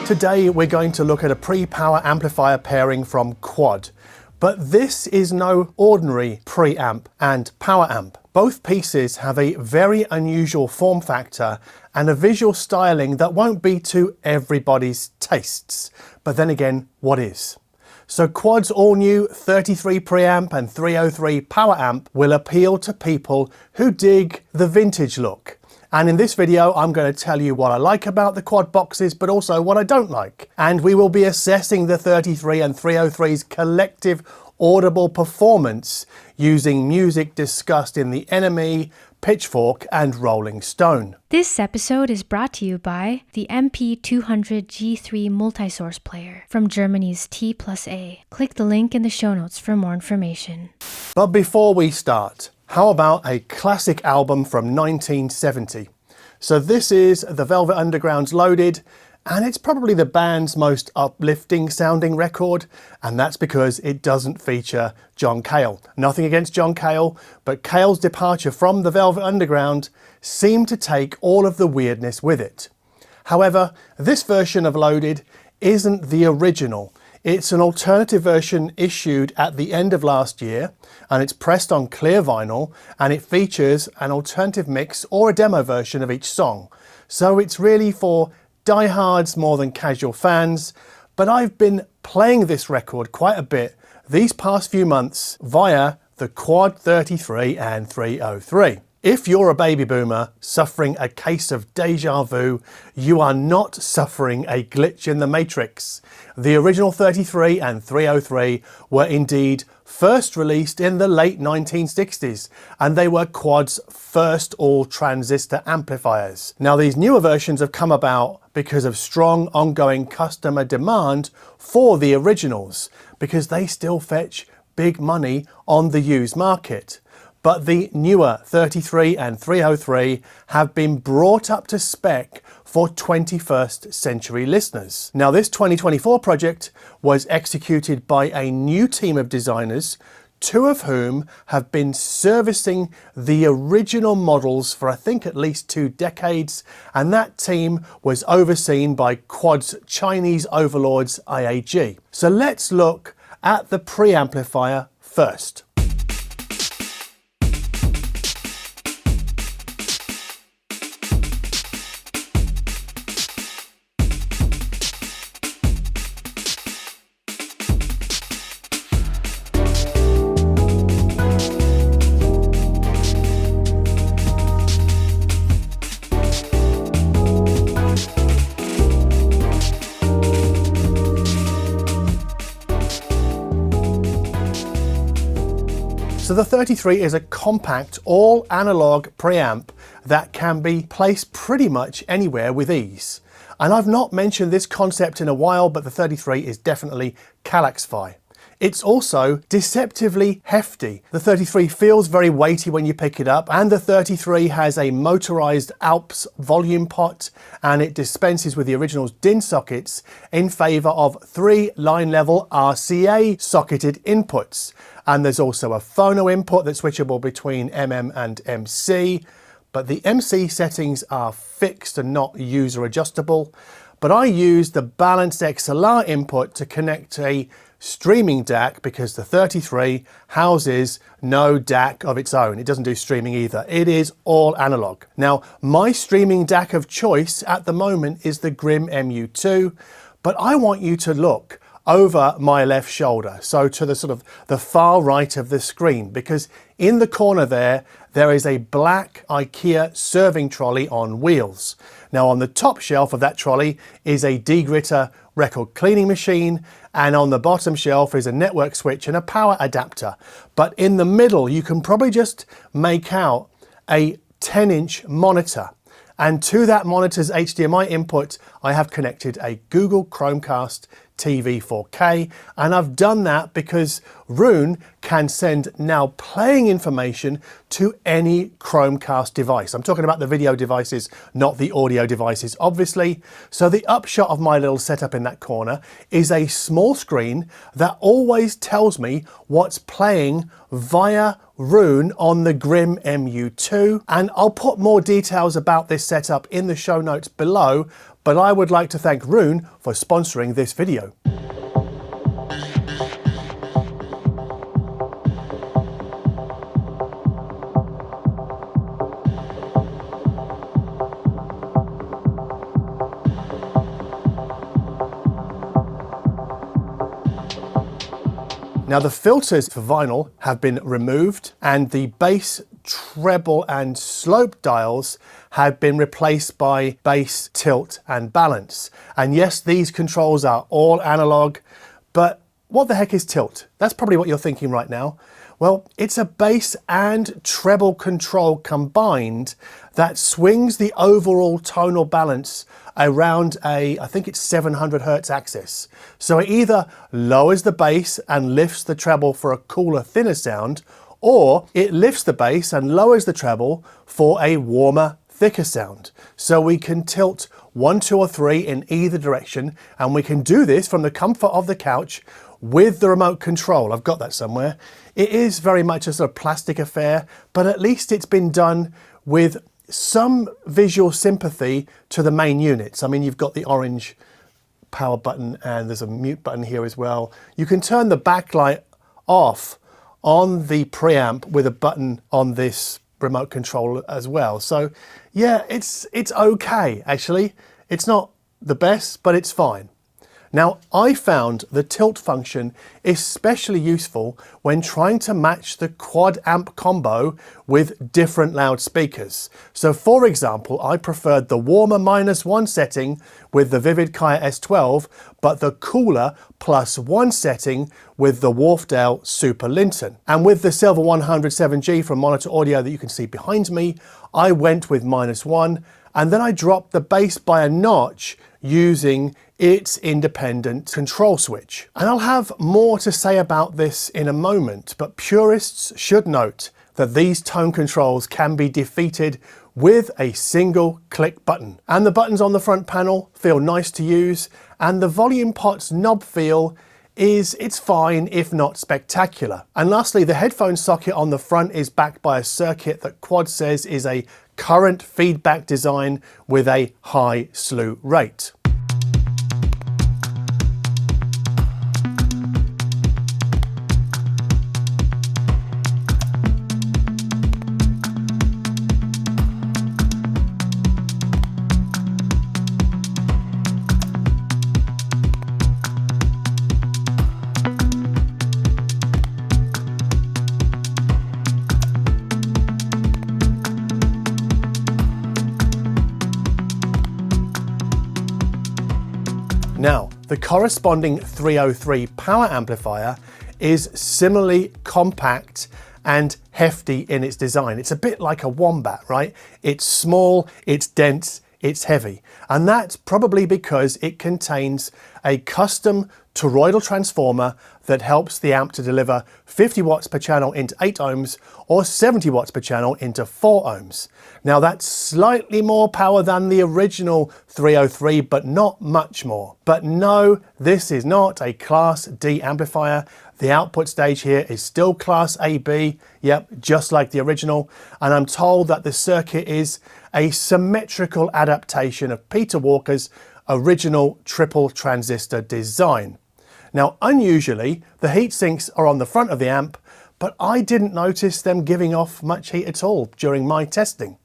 Today we're going to look at a pre-power amplifier pairing from Quad. But this is no ordinary preamp and power amp. Both pieces have a very unusual form factor and a visual styling that won't be to everybody's tastes. But then again, what is? So Quad's all-new 33 preamp and 303 power amp will appeal to people who dig the vintage look. And in this video, I'm going to tell you what I like about the Quad boxes, but also what I don't like. And we will be assessing the 33 and 303's collective audible performance using music discussed in the NME, Pitchfork and Rolling Stone. This episode is brought to you by the MP200 G3 multi-source player from Germany's T+A. Click the link in the show notes for more information. But before we start, how about a classic album from 1970? So this is the Velvet Underground's Loaded, and it's probably the band's most uplifting sounding record, and that's because it doesn't feature John Cale. Nothing against John Cale, but Cale's departure from the Velvet Underground seemed to take all of the weirdness with it. However, this version of Loaded isn't the original. It's an alternative version issued at the end of last year, and it's pressed on clear vinyl, and it features an alternative mix or a demo version of each song. So it's really for diehards more than casual fans, but I've been playing this record quite a bit these past few months via the Quad 33 and 303. If you're a baby boomer suffering a case of deja vu, you are not suffering a glitch in the matrix. The original 33 and 303 were indeed first released in the late 1960s, and they were Quad's first all-transistor amplifiers. Now, these newer versions have come about because of strong ongoing customer demand for the originals, because they still fetch big money on the used market. But the newer 33 and 303 have been brought up to spec for 21st century listeners. Now, this 2024 project was executed by a new team of designers, two of whom have been servicing the original models for I think at least 2 decades, and that team was overseen by Quad's Chinese overlords IAG. So let's look at the preamplifier first. So the 33 is a compact, all-analog preamp that can be placed pretty much anywhere with ease. And I've not mentioned this concept in a while, but the 33 is definitely Kallax-Fi. It's also deceptively hefty. The 33 feels very weighty when you pick it up, and the 33 has a motorized Alps volume pot, and it dispenses with the original's DIN sockets in favor of 3 line-level RCA socketed inputs. And there's also a phono input that's switchable between MM and MC, but the MC settings are fixed and not user adjustable. But I use the balanced XLR input to connect a streaming DAC because the 33 houses no DAC of its own. It doesn't do streaming either. It is all analog. Now, my streaming DAC of choice at the moment is the Grimm MU2, but I want you to look over my left shoulder, so to the sort of the far right of the screen, because in the corner there is a black IKEA serving trolley on wheels. Now, on the top shelf of that trolley is a degritter record cleaning machine, and on the bottom shelf is a network switch and a power adapter. But in the middle, you can probably just make out a 10-inch monitor. And to that monitor's HDMI input, I have connected a Google Chromecast TV 4K, and I've done that because Roon can send now playing information to any Chromecast device. I'm talking about the video devices, not the audio devices, obviously. So the upshot of my little setup in that corner is a small screen that always tells me what's playing via Roon on the Grimm MU2, and I'll put more details about this setup in the show notes below. but I would like to thank Roon for sponsoring this video. Now the filters for vinyl have been removed and the bass, treble and slope dials have been replaced by bass, tilt and balance. And yes, these controls are all analog, but what the heck is tilt? That's probably what you're thinking right now. Well, it's a bass and treble control combined that swings the overall tonal balance around I think it's 700 Hertz axis. So it either lowers the bass and lifts the treble for a cooler, thinner sound, or it lifts the bass and lowers the treble for a warmer, thicker sound. So we can tilt 1, 2 or 3 in either direction, and we can do this from the comfort of the couch with the remote control. I've got that somewhere. It is very much a sort of plastic affair, but at least it's been done with some visual sympathy to the main units. I mean, you've got the orange power button and there's a mute button here as well. You can turn the backlight off on the preamp with a button on this remote control as well. So yeah, it's okay actually. It's not the best, but it's fine. Now, I found the tilt function especially useful when trying to match the quad amp combo with different loudspeakers. So for example, I preferred the warmer -1 setting with the Vivid Kaya S12, but the cooler +1 setting with the Wharfedale Super Linton. And with the Silver 107G from Monitor Audio that you can see behind me, I went with -1, and then I dropped the bass by a notch using its independent control switch. And I'll have more to say about this in a moment, but purists should note that these tone controls can be defeated with a single click button. And the buttons on the front panel feel nice to use, and the volume pot's knob feel it's fine, if not spectacular. And lastly, the headphone socket on the front is backed by a circuit that Quad says is a current feedback design with a high slew rate. Now, the corresponding 303 power amplifier is similarly compact and hefty in its design. It's a bit like a Wombat, right? It's small, it's dense, it's heavy. And that's probably because it contains a custom toroidal transformer that helps the amp to deliver 50 watts per channel into 8 ohms or 70 watts per channel into 4 ohms. Now that's slightly more power than the original 303, but not much more. But no, this is not a Class D amplifier. The output stage here is still Class AB, yep, just like the original. And I'm told that the circuit is a symmetrical adaptation of Peter Walker's original triple transistor design. Now, unusually, the heat sinks are on the front of the amp, but I didn't notice them giving off much heat at all during my testing.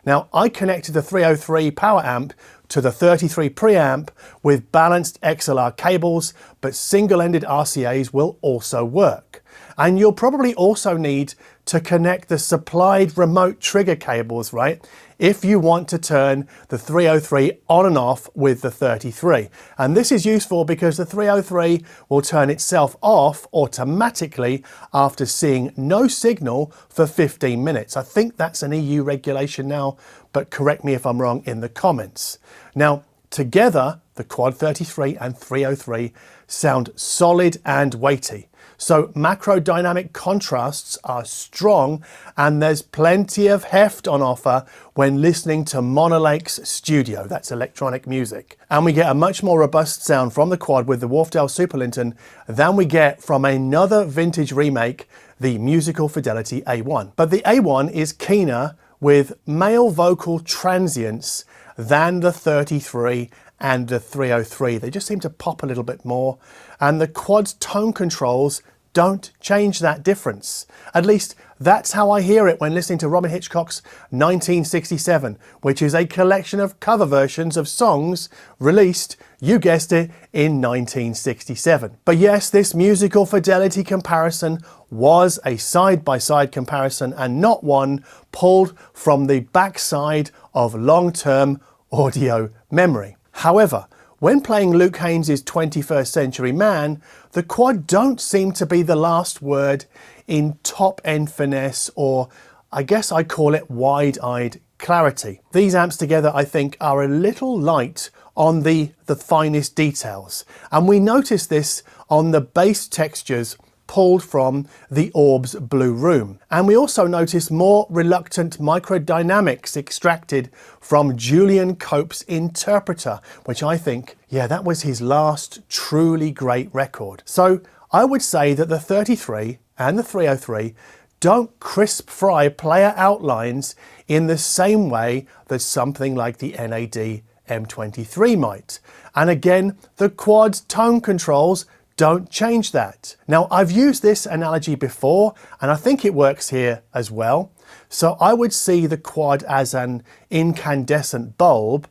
Now, I connected the 303 power amp to the 33 preamp with balanced XLR cables, but single-ended RCAs will also work. And you'll probably also need to connect the supplied remote trigger cables, right? If you want to turn the 303 on and off with the 33. And this is useful because the 303 will turn itself off automatically after seeing no signal for 15 minutes. I think that's an EU regulation now, but correct me if I'm wrong in the comments. Now, together, the Quad 33 and 303 sound solid and weighty. So macro dynamic contrasts are strong, and there's plenty of heft on offer when listening to Monolake's Studio, that's electronic music. And we get a much more robust sound from the Quad with the Wharfedale Super Linton than we get from another vintage remake, the musical Fidelity A1. But the A1 is keener with male vocal transients than the 33 and the 303. They just seem to pop a little bit more, and the quad's tone controls don't change that difference. At least that's how I hear it when listening to Robin Hitchcock's 1967, which is a collection of cover versions of songs released, you guessed it, in 1967. But yes, this musical fidelity comparison was a side-by-side comparison and not one pulled from the backside of long-term audio memory. However, when playing Luke Haynes' 21st Century Man, the quad don't seem to be the last word in top-end finesse, or I guess I'd call it wide-eyed clarity. These amps together, I think, are a little light on the finest details, and we notice this on the bass textures pulled from the Orb's Blue Room. And we also notice more reluctant microdynamics extracted from Julian Cope's Interpreter, which I think, yeah, that was his last truly great record. So I would say that the 33 and the 303 don't crisp fry player outlines in the same way that something like the NAD M23 might. And again, the quad's tone controls don't change that. Now, I've used this analogy before, and I think it works here as well. So I would see the quad as an incandescent bulb,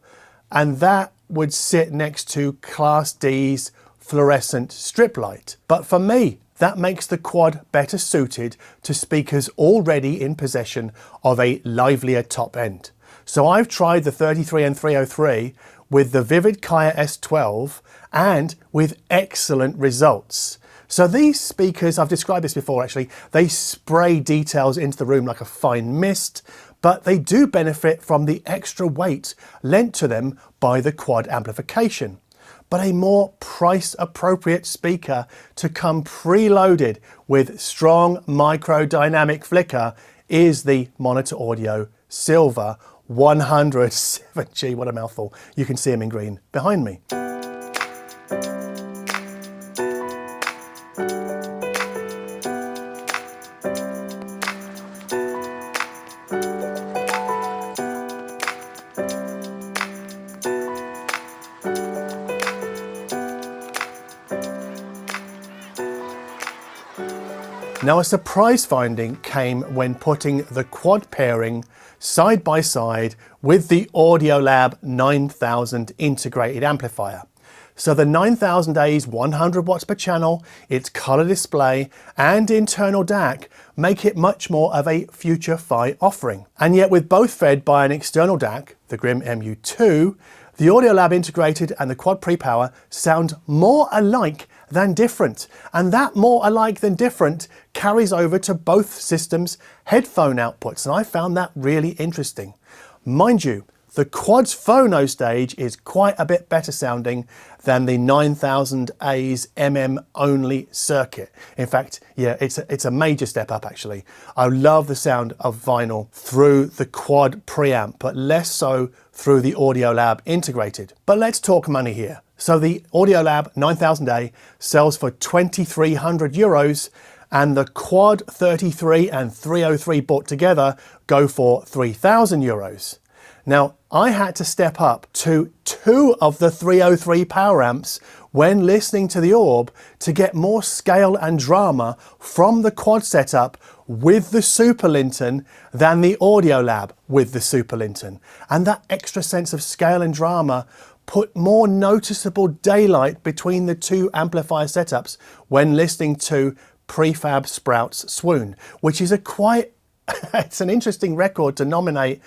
and that would sit next to Class D's fluorescent strip light. But for me, that makes the quad better suited to speakers already in possession of a livelier top end. So I've tried the 33 and 303 with the Vivid Kaya S12 and with excellent results. So these speakers, I've described this before actually, they spray details into the room like a fine mist, but they do benefit from the extra weight lent to them by the quad amplification. But a more price appropriate speaker to come preloaded with strong microdynamic flicker is the Monitor Audio Silver 107G, what a mouthful. You can see them in green behind me. Now, a surprise finding came when putting the quad pairing side by side with the Audiolab 9000 integrated amplifier. So the 9000A's 100 watts per channel, its color display and internal DAC make it much more of a future Fi offering. And yet with both fed by an external DAC, the Grimm MU2, the Audiolab integrated and the quad pre-power sound more alike than different. And that more alike than different carries over to both systems' headphone outputs. And I found that really interesting. Mind you, the quad's phono stage is quite a bit better sounding than the 9000A's MM-only circuit. In fact, yeah, it's a major step up actually. I love the sound of vinyl through the quad preamp, but less so through the Audiolab integrated. But let's talk money here. So the Audiolab 9000A sells for 2,300 euros, and the quad 33 and 303 bought together go for 3,000 euros. Now, I had to step up to 2 of the 303 power amps when listening to the Orb to get more scale and drama from the quad setup with the Super Linton than the Audiolab with the Super Linton. And that extra sense of scale and drama put more noticeable daylight between the two amplifier setups when listening to Prefab Sprout's Swoon, which is it's an interesting record to nominate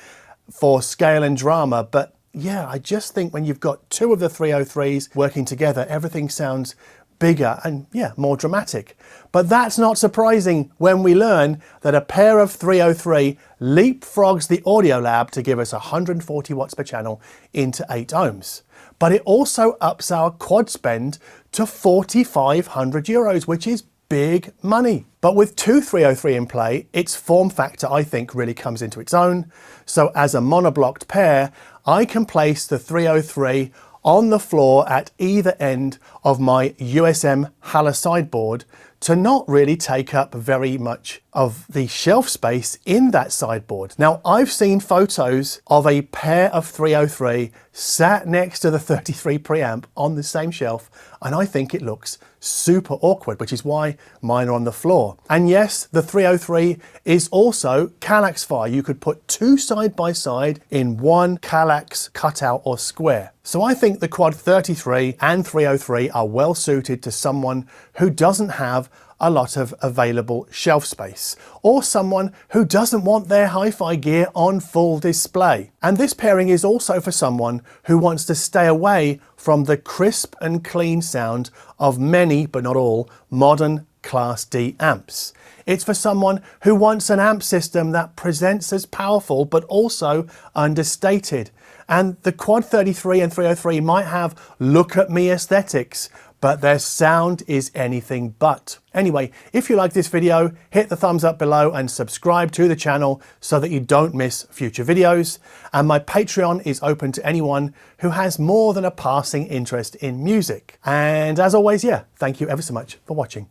for scale and drama, but yeah, I just think when you've got 2 of the 303s working together, everything sounds bigger and yeah, more dramatic. But that's not surprising when we learn that a pair of 303 leapfrogs the Audiolab to give us 140 watts per channel into 8 ohms. But it also ups our quad spend to 4,500 euros, which is big money. But with 2 303 in play, its form factor, I think, really comes into its own. So as a monoblocked pair, I can place the 303 on the floor at either end of my USM Haller sideboard to not really take up very much of the shelf space in that sideboard. Now, I've seen photos of a pair of 303 sat next to the 33 preamp on the same shelf, and I think it looks super awkward, which is why mine are on the floor. And yes, the 303 is also Kallax fire. You could put two side by side in one Kallax cutout or square. So I think the Quad 33 and 303 are well suited to someone who doesn't have a lot of available shelf space, or someone who doesn't want their hi-fi gear on full display. And this pairing is also for someone who wants to stay away from the crisp and clean sound of many, but not all, modern Class D amps. It's for someone who wants an amp system that presents as powerful but also understated. And the Quad 33 and 303 might have look at me aesthetics, but their sound is anything but. Anyway, if you like this video, hit the thumbs up below and subscribe to the channel so that you don't miss future videos. And my Patreon is open to anyone who has more than a passing interest in music. And as always, yeah, thank you ever so much for watching.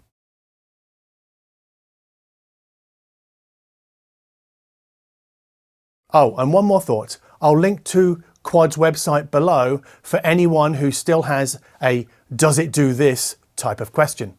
Oh, and one more thought. I'll link to Quad's website below for anyone who still has a "does it do this" type of question.